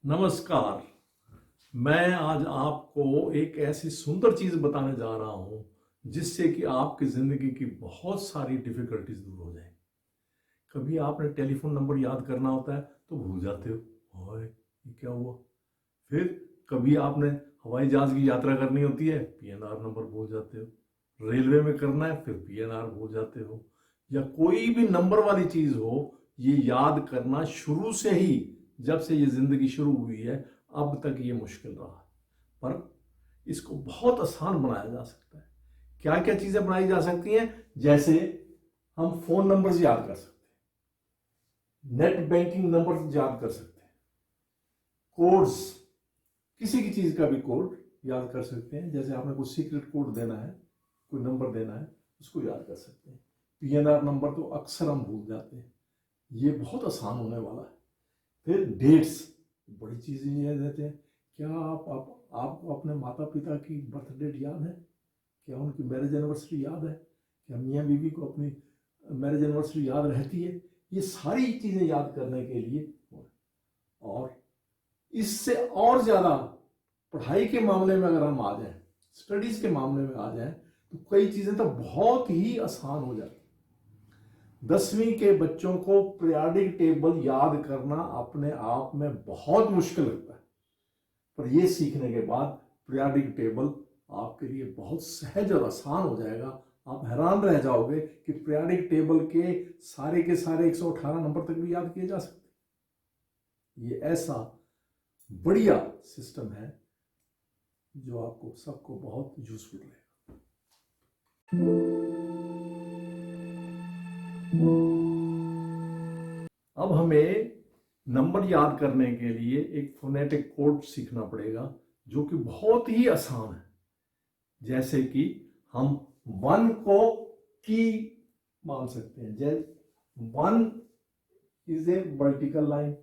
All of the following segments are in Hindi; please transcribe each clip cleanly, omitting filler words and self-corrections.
नमस्कार। मैं आज आपको एक ऐसी सुंदर चीज बताने जा रहा हूं जिससे कि आपकी जिंदगी की बहुत सारी डिफिकल्टीज दूर हो जाए। कभी आपने टेलीफोन नंबर याद करना होता है तो भूल जाते हो, ओए ये क्या हुआ। फिर कभी आपने हवाई जहाज की यात्रा करनी होती है, पीएनआर नंबर भूल जाते हो। रेलवे में करना है, फिर पीएनआर भूल जाते हो। या कोई भी नंबर वाली चीज हो, ये याद करना शुरू से ही, जब से ये जिंदगी शुरू हुई है अब तक ये मुश्किल रहा। पर इसको बहुत आसान बनाया जा सकता है। क्या क्या चीजें बनाई जा सकती हैं? जैसे हम फोन नंबर्स याद कर सकते हैं, नेट बैंकिंग नंबर याद कर सकते हैं, कोड्स, किसी की चीज का भी कोड याद कर सकते हैं। जैसे आपने कोई सीक्रेट कोड देना है, कोई नंबर देना है, उसको याद कर सकते हैं। पीएनआर नंबर तो अक्सर हम भूल जाते हैं, ये बहुत आसान होने वाला है। फिर डेट्स, बड़ी चीजें याद रहते हैं। क्या आपको अपने माता पिता की बर्थ डेट याद है? क्या उनकी मैरिज एनिवर्सरी याद है? क्या मियाँ बीवी को अपनी मैरिज एनिवर्सरी याद रहती है? ये सारी चीजें याद करने के लिए, और इससे और ज्यादा पढ़ाई के मामले में अगर हम आ जाएं, स्टडीज के मामले में आ जाएं, तो कई चीजें तो बहुत ही आसान हो जाती। 10वीं के बच्चों को पीरियाडिक टेबल याद करना अपने आप में बहुत मुश्किल लगता है, पर यह सीखने के बाद पीरियाडिक टेबल आपके लिए बहुत सहज और आसान हो जाएगा। आप हैरान रह जाओगे कि पीरियाडिक टेबल के सारे 118 नंबर तक भी याद किए जा सकते। ये ऐसा बढ़िया सिस्टम है जो आपको सबको बहुत यूजफुल रहेगा। अब हमें नंबर याद करने के लिए एक फोनेटिक कोड सीखना पड़ेगा जो कि बहुत ही आसान है। जैसे कि हम 1 को की मान सकते हैं, जैसे 1 इज ए वर्टिकल लाइन,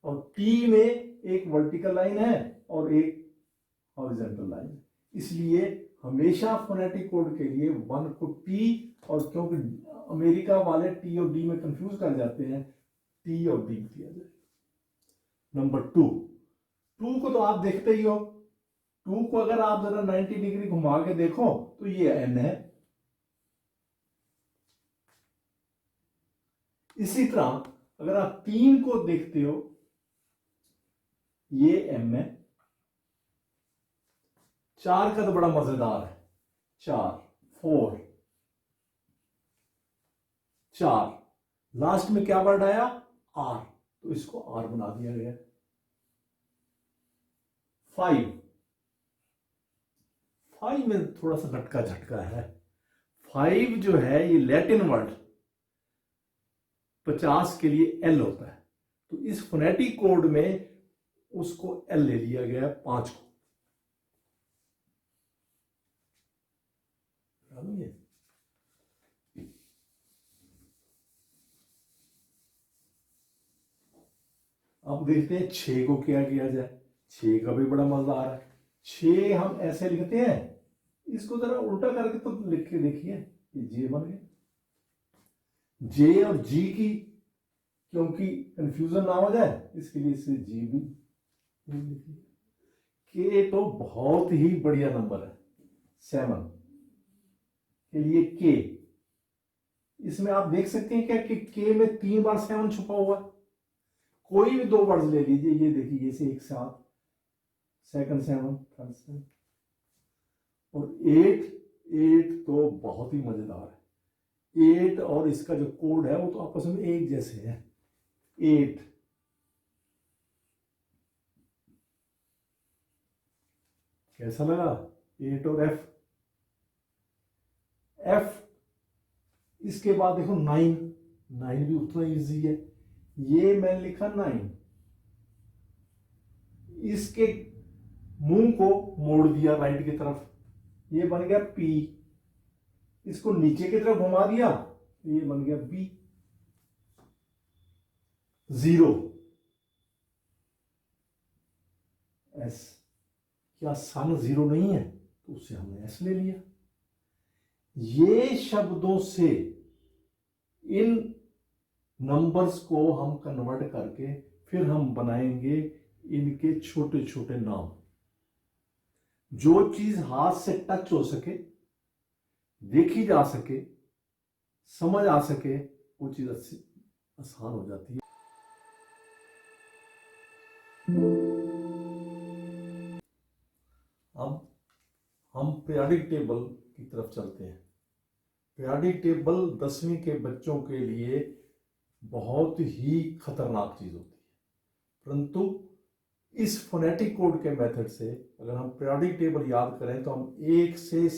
और टी में एक वर्टिकल लाइन है और एक हॉरिजॉन्टल लाइन। इसलिए हमेशा फोनेटिक कोड के लिए 1 को टी, और क्योंकि अमेरिका वाले टी और डी में कंफ्यूज कर जाते हैं, टी और डी किया जाए। नंबर 2, 2 को तो आप देखते ही हो। 2 को अगर आप जरा 90 डिग्री घुमा के देखो तो ये एन है। इसी तरह अगर आप 3 को देखते हो, ये एम है। 4 का तो बड़ा मजेदार है, 4, 4, 4, लास्ट में क्या वर्ड आया? आर, तो इसको आर बना दिया गया। 5, 5 में थोड़ा सा लटका झटका है। 5 जो है ये लैटिन वर्ड 50 के लिए एल होता है, तो इस फोनेटिक कोड में उसको एल ले लिया गया है 5 को। अब देखते हैं 6 को क्या किया जाए। 6 का भी बड़ा मजेदार है। 6 हम ऐसे लिखते हैं, इसको जरा उल्टा करके तो लिख के देखिए, ये जे बन गया। जे और जी की क्योंकि कंफ्यूजन ना हो जाए, इसके लिए इसे जी भी लिखिए। के तो बहुत ही बढ़िया नंबर है, 7 के लिए के। इसमें आप देख सकते हैं क्या कि के में 3 बार 7 छुपा हुआ है। कोई भी 2 वर्ड ले लीजिए, ये देखिए, जैसे एक साथ, सेकंड 7, थर्ड 7, और 8, 8 तो बहुत ही मजेदार है। 8 और इसका जो कोड है वो तो आपस में एक जैसे है। 8, कैसा लगा? 8 और एफ, एफ। इसके बाद देखो 9, 9 भी उतना इजी है। ये मैंने लिखा 9, इसके मुंह को मोड़ दिया राइट की तरफ, ये बन गया पी। इसको नीचे की तरफ घुमा दिया, ये बन गया बी। 0, एस। क्या सन 0 नहीं है? तो उससे हमने एस ले लिया। ये शब्दों से इन नंबर्स को हम कन्वर्ट करके फिर हम बनाएंगे इनके छोटे छोटे नाम। जो चीज हाथ से टच हो सके, देखी जा सके, समझ आ सके, वो चीज आसान हो जाती है। अब हम पीरियडिक टेबल की तरफ चलते हैं। पीरियडिक टेबल 10वीं के बच्चों के लिए बहुत ही खतरनाक चीज होती है, परंतु इस फोनेटिक कोड के मेथड से अगर हम पीरियडिक टेबल याद करें तो हम 1 से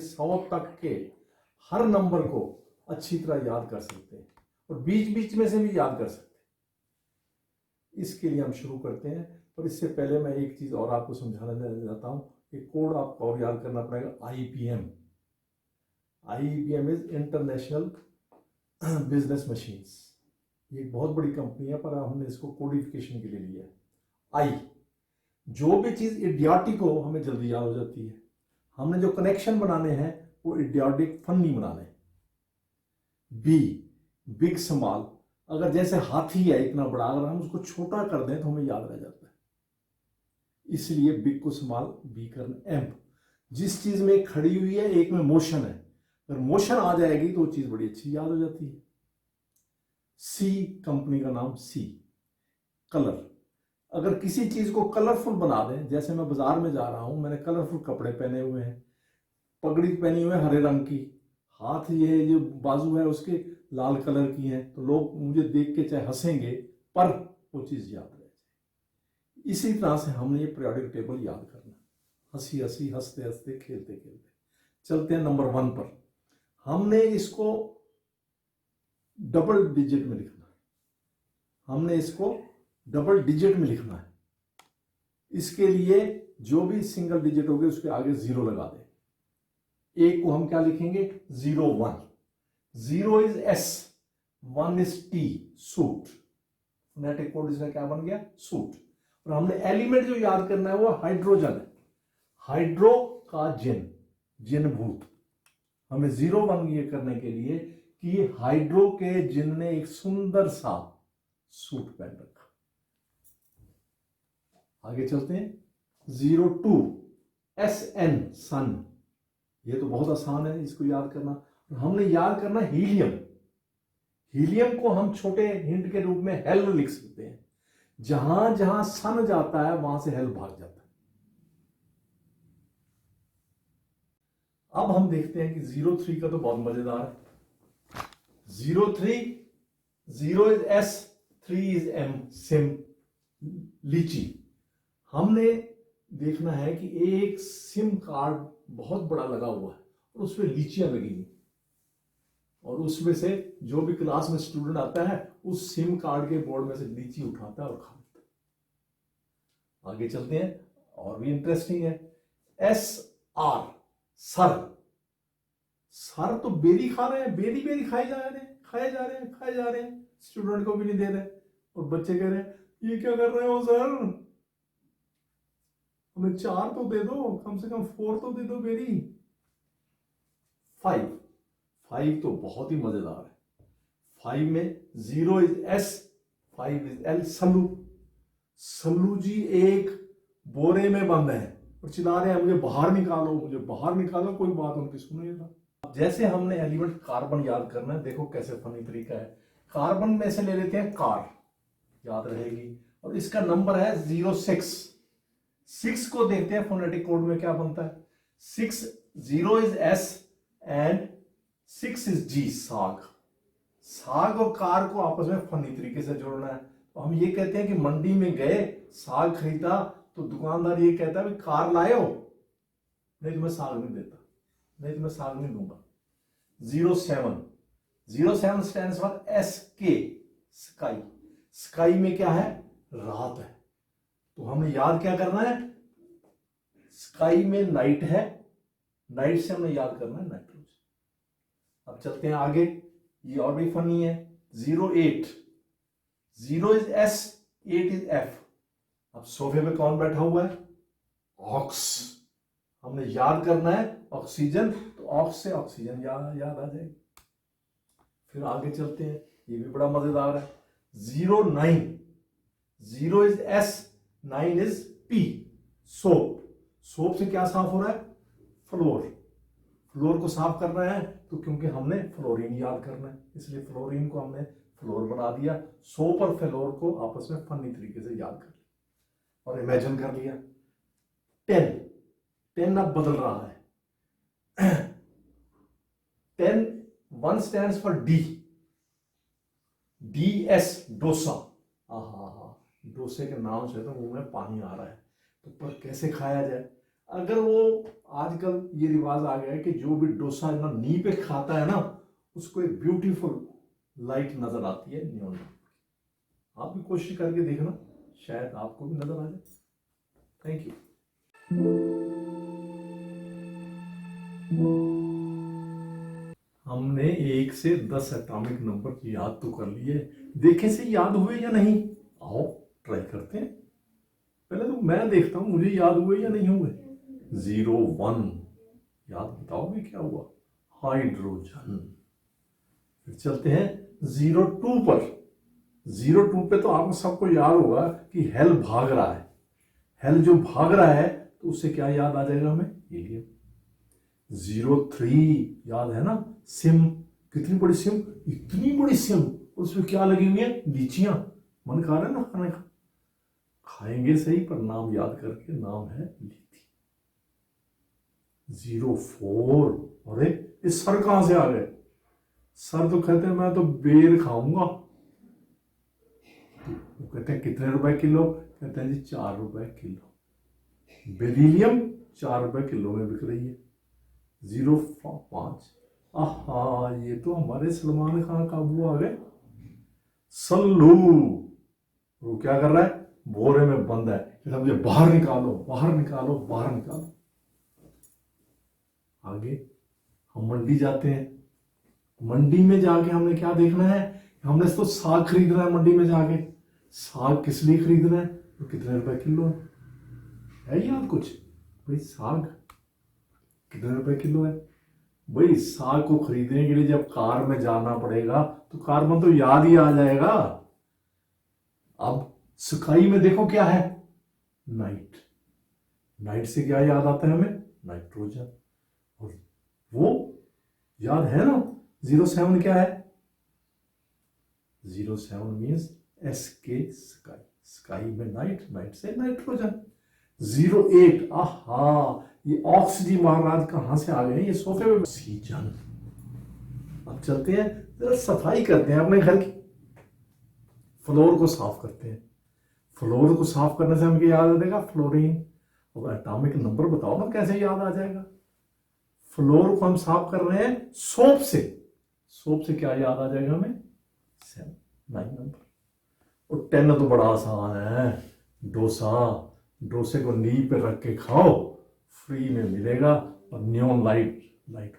100 तक के हर नंबर को अच्छी तरह याद कर सकते हैं और बीच बीच में से भी याद कर सकते हैं। इसके लिए हम शुरू करते हैं, पर इससे पहले मैं एक चीज और आपको समझाना चाहता हूं। एक कोड आपको और याद करना पड़ेगा, IBM। IBM is international business machines. ये एक बहुत बड़ी कंपनी है, पर हमने इसको कोडिफिकेशन के लिए लिया है। आई, जो भी चीज इडियाटिक हो हमें जल्दी याद हो जाती है। हमने जो कनेक्शन बनाने हैं वो इडियाटिक फनी बनाने। B, big small. अगर जैसे हाथी है इतना बड़ा, अगर हम उसको छोटा कर दें तो हमें याद रह जाता है, इसलिए बिग को स्मॉल बी करना। एम, जिस चीज में खड़ी हुई है एक में मोशन है, अगर मोशन आ जाएगी तो वो चीज बड़ी अच्छी याद हो जाती है। सी, कंपनी का नाम सी, कलर। अगर किसी चीज को कलरफुल बना दें, जैसे मैं बाजार में जा रहा हूं, मैंने कलरफुल कपड़े पहने हुए हैं, पगड़ी पहनी हुई है हरे रंग की, हाथ ये जो बाजू है उसके लाल कलर की है, तो लोग मुझे देख के चाहे हंसेंगे पर वो चीज याद रह जाए। इसी तरह से हमने ये पीरियडिक टेबल याद करना, हंसी हंसी, हंसते हंसते, खेलते खेलते। चलते हैं नंबर 1 पर। हमने इसको डबल डिजिट में लिखना है। हमने इसको डबल डिजिट में लिखना है। इसके लिए जो भी सिंगल डिजिट होगी उसके आगे 0 लगा दें। एक को हम क्या लिखेंगे, 0 1। 0 is S, 1 is T, suit. Phonetic code इसका क्या बन गया, सूट। और हमने एलिमेंट जो याद करना है वो हाइड्रोजन है। हाइड्रो का जिन, जिन भूत। हमें 0 1 ये करने के लिए कि हाइड्रो के जिन ने एक सुंदर सा सूट पहन रखा। आगे चलते हैं। 0 2, SN, सन। ये तो बहुत आसान है इसको याद करना। हमने याद करना हीलियम। हीलियम को हम छोटे हिंट के रूप में हेल लिख सकते हैं। जहां जहां सन जाता है वहां से हेल भाग जाता है। अब हम देखते हैं कि 0 3 का तो बहुत मजेदार है। 0 3, 0 is S, 3 is M, SIM, लीची। हमने देखना है कि एक सिम कार्ड बहुत बड़ा लगा हुआ है और उसमें लीचियां लगी हुई, और उसमें से जो भी क्लास में स्टूडेंट आता है उस सिम कार्ड के बोर्ड में से लीची उठाता है और खाता है। आगे चलते हैं, और भी इंटरेस्टिंग है। SR, sir. सर तो बेरी खा रहे हैं, बेरी बेरी खाए जा रहे हैं, स्टूडेंट को भी नहीं दे रहे, और बच्चे कह रहे हैं ये क्या कर रहे हो सर, हमें 4 तो दे दो, कम से कम 4 तो दे दो बेरी। 5 तो बहुत ही मजेदार है। 5 में 0 is S, 5 is L, Sallu. Sallu ji एक बोरे में बंद है और चिल्ला रहे हैं मुझे बाहर निकालो, मुझे बाहर निकालो, कोई बात उनकी सुन नहीं रहा। जैसे हमने एलिमेंट कार्बन याद करना है, देखो कैसे फनी तरीका है। कार्बन में से ले लेते हैं कार, याद रहेगी, और इसका नंबर है 06। 6 को देखते हैं फोनेटिक कोड में क्या बनता है। 6, 0 is S and 6 is G, साग। साग और कार को आपस में फनी तरीके से जोड़ना है। तो हम ये कहते हैं कि मंडी में गए, साग खरीदा, तो दुकानदार ये कहता है कार लाए हो, नहीं तो मैं साग नहीं देता, नहीं तो मैं साग नहीं दूंगा। 07 stands for SK, sky. Sky में क्या है, रात है, तो हमें याद क्या करना है, स्काई में नाइट है, नाइट से हमें याद करना है नाइट्रोजन। अब चलते हैं आगे, ये और भी फनी है। 08, 0 इज S, 8 इज F। अब सोफे पे कौन बैठा हुआ है, ऑक्स। हमने याद करना है ऑक्सीजन, तो ऑक्स से ऑक्सीजन याद आ जाएगी। फिर आगे चलते हैं, ये भी बड़ा मजेदार है। 09, 0 is S, 9 is P। Soap, soap से क्या साफ हो रहा है? फ्लोर। फ्लोर को साफ करना है तो क्योंकि हमने फ्लोरीन याद करना है, इसलिए फ्लोरीन को हमने फ्लोर बना दिया। सोप और फ्लोर को आपस में फनी तरीके से याद कर लिया और इमेजिन कर लिया। 10, 10 अब बदल रहा है। 10, 1 stands for D, DS, dosa. डोसे के नाम से तो मुंह में पानी आ रहा है। तो पर कैसे खाया जाए? अगर वो आजकल ये रिवाज आ गया है कि जो भी डोसा ना नी पे खाता है ना, उसको एक ब्यूटीफुल लाइट नजर आती है नियॉन। आप भी कोशिश करके देखना, शायद आपको भी नजर आ जाए। Thank you. हमने 1 से 10 एटॉमिक नंबर याद तो कर लिए, देखें से याद हुए या नहीं। आओ ट्राई करते हैं। पहले तो मैं देखता हूं मुझे याद हुए या नहीं हुए। 0, 1 याद बताओगे क्या हुआ? हाइड्रोजन। फिर चलते हैं 0, 2 पर। 0, 2 पे तो आपको सबको याद होगा कि हेल भाग रहा है। हेल जो भाग रहा है तो उससे क्या याद आ जाएगा हमें? हीलियम। 0, 3 याद है ना? सिम। कितनी बड़ी सिम? इतनी बड़ी सिम, उसमें क्या लगी हुई है? लीचियां। मन खा रहा है ना खाने का? खाएंगे सही पर नाम याद करके, नाम है लीची। 0, 4, अरे ये सर कहां से आ गए? सर तो कहते हैं मैं तो बेर खाऊंगा। वो कहते हैं कितने रुपए किलो? कहते हैं जी 4 रुपए किलो। बेरिलियम 4 रुपए किलो में बिक रही है। 0, 5, आहा ये तो हमारे सलमान खान काबू आ गए। सल्लू, वो क्या कर रहा है? बोरे में बंद है, मुझे बाहर निकालो, बाहर निकालो, बाहर निकालो। आगे हम मंडी जाते हैं। मंडी में जाके हमने क्या देखना है? हमने तो साग खरीदना है मंडी में जाके। साग किस लिए खरीदना है? तो कितने रुपए किलो है याद कुछ? भाई साग कितने रुपए किलो है? भाई साग को खरीदने के लिए जब कार में जाना पड़ेगा तो कार्बन तो याद ही आ जाएगा। अब स्काई में देखो क्या है? नाइट। नाइट से क्या याद आता है हमें? नाइट्रोजन। और वो याद है ना? 07 क्या है? 07 मीन्स SK, स्काई। स्काई में नाइट, नाइट से नाइट्रोजन। 08, आहा ये ऑक्सीजन महाराज कहां से आ गए? ये सोफे में ऑक्सीजन। अब चलते हैं जरा सफाई करते हैं अपने घर की। फ्लोर को साफ करते हैं। फ्लोर को साफ करने से हमको याद आ जाएगा फ्लोरीन। और एटॉमिक नंबर बताओ ना कैसे याद आ जाएगा? फ्लोर को हम साफ कर रहे हैं सोप से। सोप से क्या याद आ जाएगा हमें? 7, 9 नंबर। और 10 तो बड़ा आसान है, डोसा। डोसे को नींव पे रख के खाओ, फ्री में मिलेगा और नियॉन लाइट